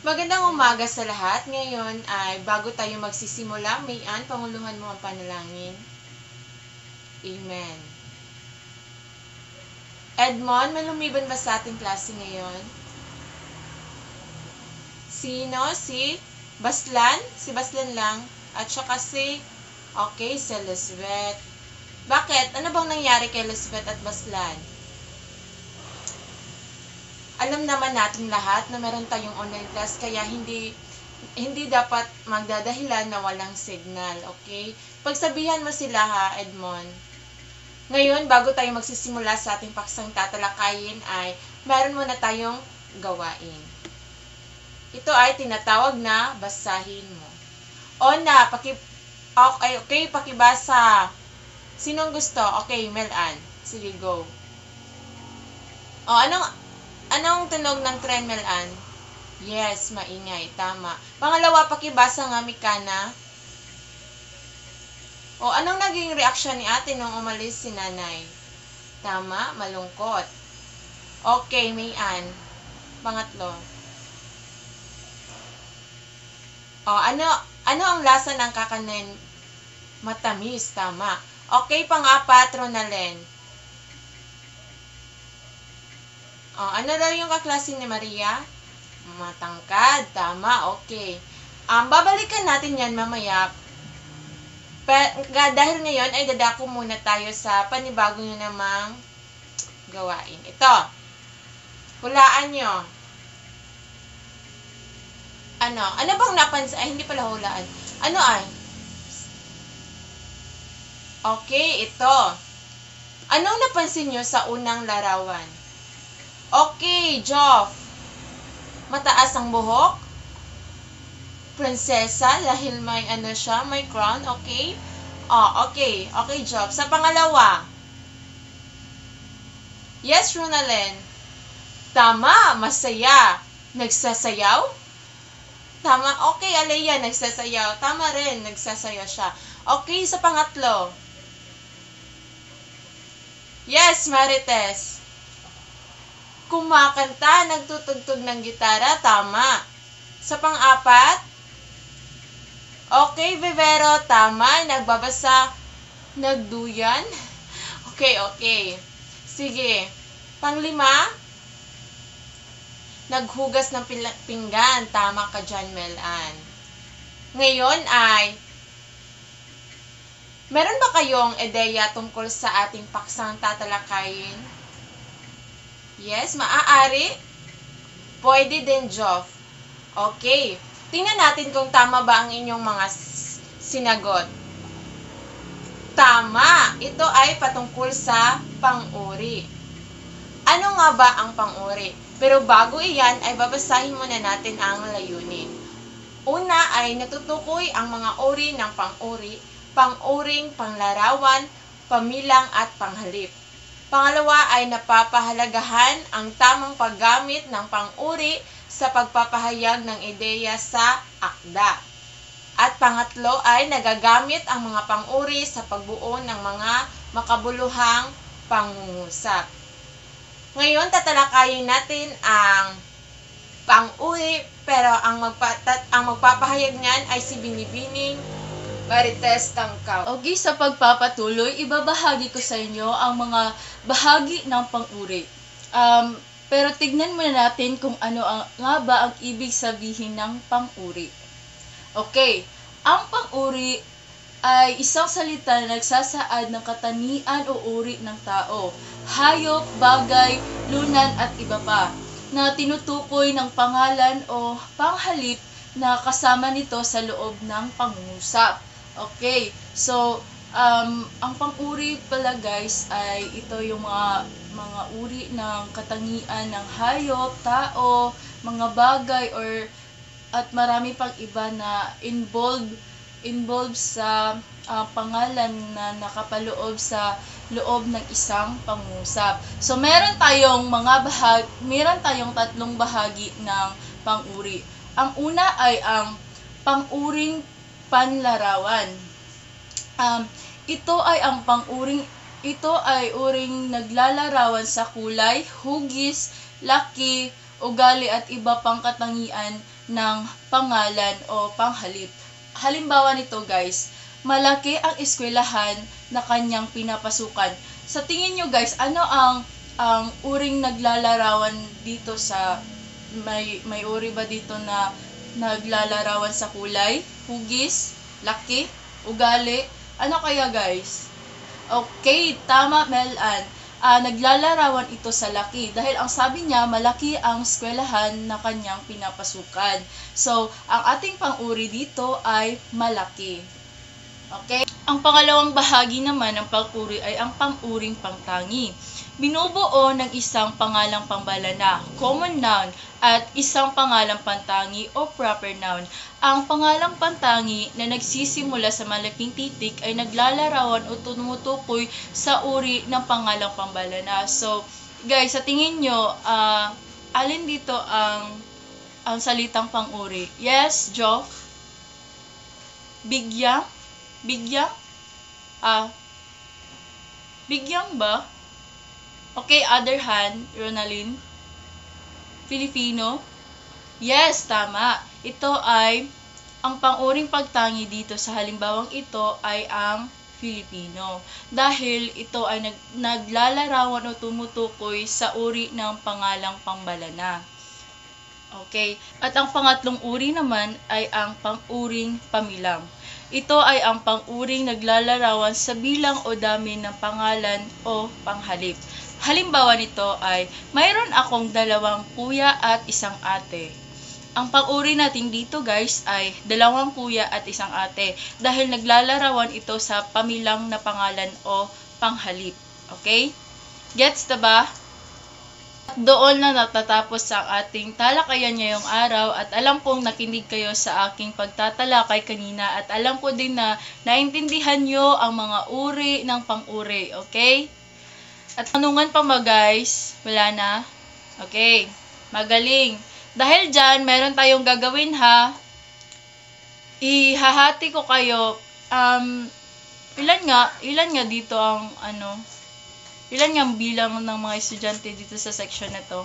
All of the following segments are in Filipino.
Magandang umaga sa lahat. Ngayon ay bago tayo magsisimula, Mayan, panguluhan mo ang panalangin. Amen. Edmond, may lumiban ba sa ating klase ngayon? Sino? Si Baslan? Si Baslan lang. At saka si Elizabeth. Bakit? Ano bang nangyari kay Elizabeth at Baslan? Alam naman natin lahat na meron tayong online class kaya hindi dapat magdadahilan na walang signal, okay? Pagsabihan mo sila ha, Edmond. Ngayon, bago tayo magsisimula sa ating paksang tatalakayin ay meron muna tayong gawain. Ito ay tinatawag na basahin mo. Ona, okay, pakibasa. Sinong gusto? Okay, Melan. Sige, go. Anong tunog ng tren, Melan? Yes, maingay. Tama. Pangalawa, pakibasa nga, Mikana. Anong naging reaksyon ni ate nung umalis si nanay? Tama, malungkot. Okay, Mayan. Pangatlo. Ano ang lasa ng kakanin? Matamis, tama. Okay, pang-apat, Ronalen. Ano daw yung kaklase ni Maria? Matangkad. Tama, okay. Babalikan natin yan mamaya. Dahil ngayon ay dadako muna tayo sa panibago nyo namang gawain. Ito. Hulaan nyo. Ano bang napansin? Ay, hindi pala hulaan. Ano ay? Okay, ito. Anong napansin nyo sa unang larawan? Okay, Joff. Mataas ang buhok. Prinsesa, dahil may may crown, okay? Okay. Okay, Joff. Sa pangalawa. Yes, Ronalen. Tama, masaya. Nagsasayaw? Tama, okay, Alea, nagsasayaw. Tama rin, nagsasayaw siya. Okay, sa pangatlo. Yes, Marites. Kumakanta, nagtutugtog ng gitara, tama. Sa pang-apat, okay, Vivero, tama, nagbabasa, nagduyan. Okay. Sige. Panglima, naghugas ng pinggan, tama ka dyan, Melan. Ngayon ay, meron ba kayong ideya tungkol sa ating paksang tatalakayin? Yes, maaari. Pwede din, Joff. Okay. Tingnan natin kung tama ba ang inyong mga sinagot. Tama. Ito ay patungkol sa pang-uri. Ano nga ba ang pang-uri? Pero bago iyan ay babasahin muna natin ang layunin. Una ay natutukoy ang mga uri ng pang-uri, pang-uring panglarawan, pamilang at panghalip. Pangalawa ay napapahalagahan ang tamang paggamit ng pang-uri sa pagpapahayag ng ideya sa akda. At pangatlo ay nagagamit ang mga pang-uri sa pagbuo ng mga makabuluhang pangungusap. Ngayon, tatalakayin natin ang pang-uri, pero ang magpapahayag niyan ay si Binibining Marites Tangkaw. Okay, sa pagpapatuloy, ibabahagi ko sa inyo ang mga bahagi ng pang-uri. Pero tignan muna natin kung ano nga ba ang ibig sabihin ng pang-uri. Okay, ang pang-uri ay isang salita na nagsasaad ng katanian o uri ng tao, hayop, bagay, lunan at iba pa, na tinutukoy ng pangalan o panghalip na kasama nito sa loob ng pangungusap. Okay, so ang pang-uri pala guys ay ito yung mga uri ng katangian ng hayop, tao, mga bagay at marami pang iba na involved sa pangalan na nakapaloob sa loob ng isang pangungusap. So meron tayong tatlong bahagi ng pang-uri. Ang una ay ang pang-uring panlarawan. Ito ay uring naglalarawan sa kulay, hugis, laki, ugali at iba pang katangian ng pangalan o panghalip. Halimbawa nito guys, malaki ang eskwelahan na kanyang pinapasukan. Sa tingin nyo guys, ano ang uring naglalarawan dito sa may uri ba dito na naglalarawan sa kulay, hugis, laki, ugali? Ano kaya guys? Okay, tama Melan. Naglalarawan ito sa laki dahil ang sabi niya malaki ang eskwelahan na kanyang pinapasukan. So, ang ating pang-uri dito ay malaki. Okay? Ang pangalawang bahagi naman ng pang-uri ay ang pang-uring pangtangi. Binubuo ng isang pangalang pambalana, common noun, at isang pangalang pantangi o proper noun. Ang pangalang pantangi na nagsisimula sa malaking titik ay naglalarawan o tumutukoy sa uri ng pangalang pambalana. So, guys, sa tingin nyo, alin dito ang salitang pang-uri? Yes, Joe? Bigyang? Bigyang? Bigyang ba? Okay, other hand, Ronalyn. Filipino? Yes, tama. Ito ay, ang pang-uring pagtangi dito sa halimbawang ito ay ang Filipino. Dahil ito ay naglalarawan o tumutukoy sa uri ng pangalang pambalana. Okay, at ang pangatlong uri naman ay ang pang-uring pamilam. Ito ay ang pang-uring naglalarawan sa bilang o dami ng pangalan o panghalip. Halimbawa nito ay, mayroon akong 2 kuya at 1 ate. Ang pang-uri natin dito guys ay 2 kuya at 1 ate dahil naglalarawan ito sa pamilang na pangalan o panghalip. Okay? Gets na ba? At doon na natatapos ang ating talakayan ngayong araw at alam kong nakinig kayo sa aking pagtatalakay kanina at alam ko din na naintindihan nyo ang mga uri ng pang-uri. Okay? At tanungan pa ba guys? Wala na? Okay. Magaling. Dahil dyan, meron tayong gagawin ha. Ihahati ko kayo. Ilan nga dito ang ilan nga ang bilang ng mga estudyante dito sa section na to?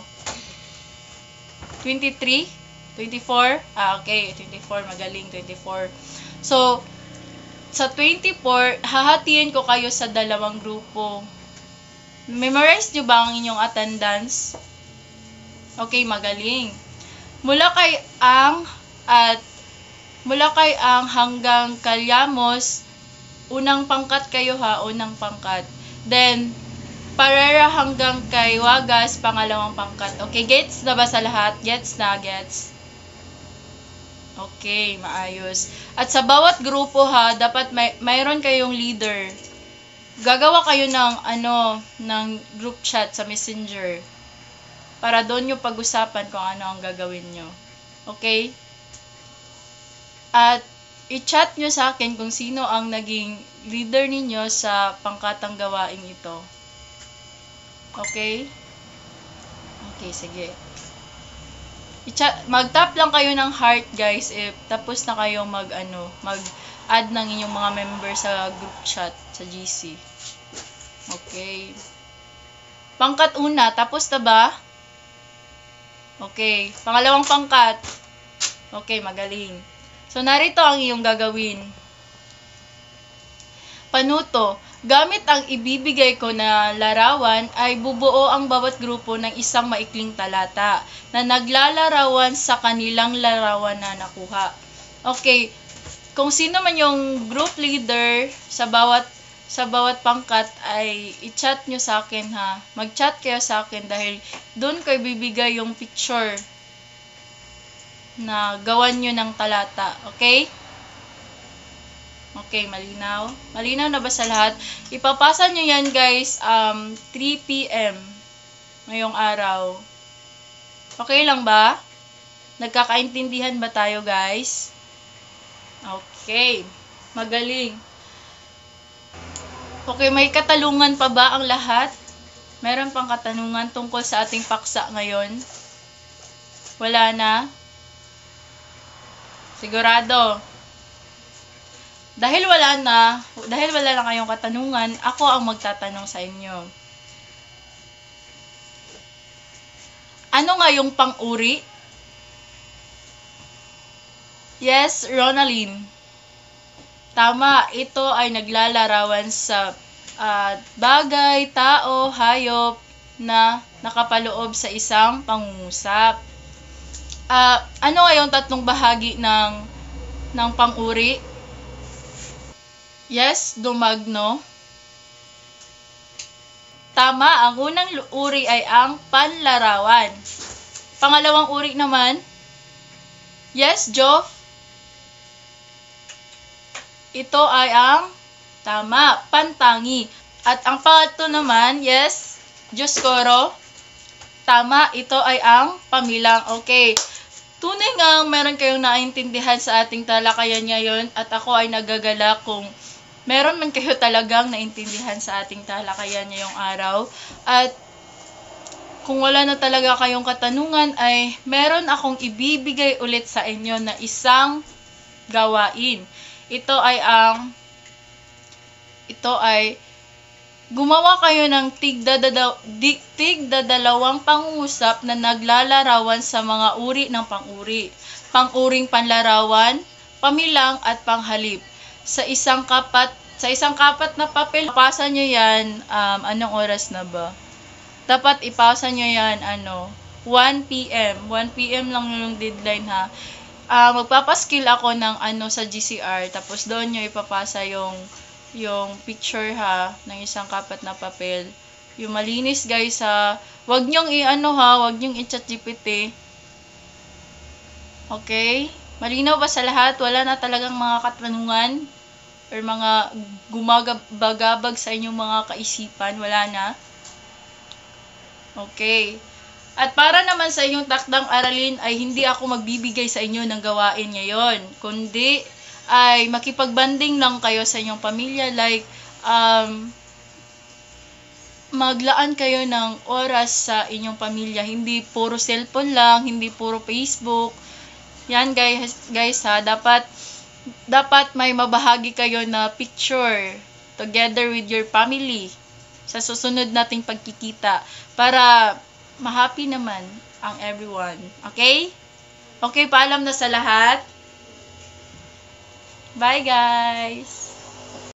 23? 24? Okay. 24. Magaling. 24. So, sa 24, hahatiin ko kayo sa 2 grupo. Memorize nyo ba ang inyong attendance? Okay, magaling. Mula kay Ang hanggang Kalyamos, unang pangkat kayo ha, unang pangkat. Then, Parera hanggang kay Wagas, pangalawang pangkat. Okay, gets na ba sa lahat? Gets na, gets? Okay, maayos. At sa bawat grupo ha, dapat mayroon kayong leader. Gagawa kayo ng group chat sa Messenger para doon nyo pag-usapan kung ano ang gagawin nyo. Okay? At i-chat nyo sa akin kung sino ang naging leader ninyo sa pangkatang gawain ito. Okay? Okay, sige. Mag-tap lang kayo ng heart guys if tapos na kayo mag-add ng inyong mga members sa group chat sa GC. Okay. Pangkat una, tapos na ba? Okay. Pangalawang pangkat. Okay, magaling. So, narito ang iyong gagawin. Panuto. Gamit ang ibibigay ko na larawan ay bubuo ang bawat grupo ng isang maikling talata na naglalarawan sa kanilang larawan na nakuha. Okay. Kung sino man yung group leader sa bawat pangkat ay i-chat nyo sa akin ha. Mag-chat kayo sa akin dahil doon ko ibibigay yung picture na gawan nyo ng talata. Okay? Okay, malinaw? Malinaw na ba sa lahat? Ipapasa nyo yan guys 3 PM ngayong araw. Okay lang ba? Nagkakaintindihan ba tayo guys? Okay. Magaling. Okay, may katanungan pa ba ang lahat? Meron pang katanungan tungkol sa ating paksa ngayon? Wala na? Sigurado? Dahil wala na kayong katanungan, ako ang magtatanong sa inyo. Ano nga yung pang-uri? Yes, Ronaldin. Tama, ito ay naglalarawan sa bagay, tao, hayop na nakapaloob sa isang pangungusap. Ano nga yung tatlong bahagi ng pang-uri? Yes, dumagno. Tama, ang unang uri ay ang panlarawan. Pangalawang uri naman? Yes, Joff. Ito ay ang tama, pantangi. At ang pangatlo naman, yes, Dioscoro. Tama, ito ay ang pamilang. Okay. Tunay nga meron kayong naintindihan sa ating talakayan ngayon at ako ay nagagala kung meron man kayo talagang naintindihan sa ating talakayan ngayong araw. At kung wala na talaga kayong katanungan ay meron akong ibibigay ulit sa inyo na isang gawain. Ito ay gumawa kayo ng tigdadalawang pangungusap na naglalarawan sa mga uri ng pang-uri. Pang-uring panlarawan, pamilang at panghalip. Sa isang kapat na papel, ipasa nyo yan, anong oras na ba? Dapat ipasa nyo yan, 1 p.m. 1 p.m. lang yung deadline ha. Magpapaskill ako ng sa GCR, tapos doon nyo ipapasa yung picture ha, ng isang kapat na papel. Yung malinis guys ha. Wag nyong wag nyong i-chat GPT. Okay? Malinaw ba sa lahat? Wala na talagang mga katanungan or mga gumagabagabag sa inyong mga kaisipan? Wala na? Okay. At para naman sa inyong takdang aralin ay hindi ako magbibigay sa inyo ng gawain ngayon, kundi ay makipagbanding lang kayo sa inyong pamilya, like maglaan kayo ng oras sa inyong pamilya, hindi puro cellphone lang, hindi puro Facebook. Yan guys ha, dapat may mabahagi kayo na picture together with your family sa susunod nating pagkikita para ma-happy naman ang everyone. Okay? Okay, paalam na sa lahat. Bye guys!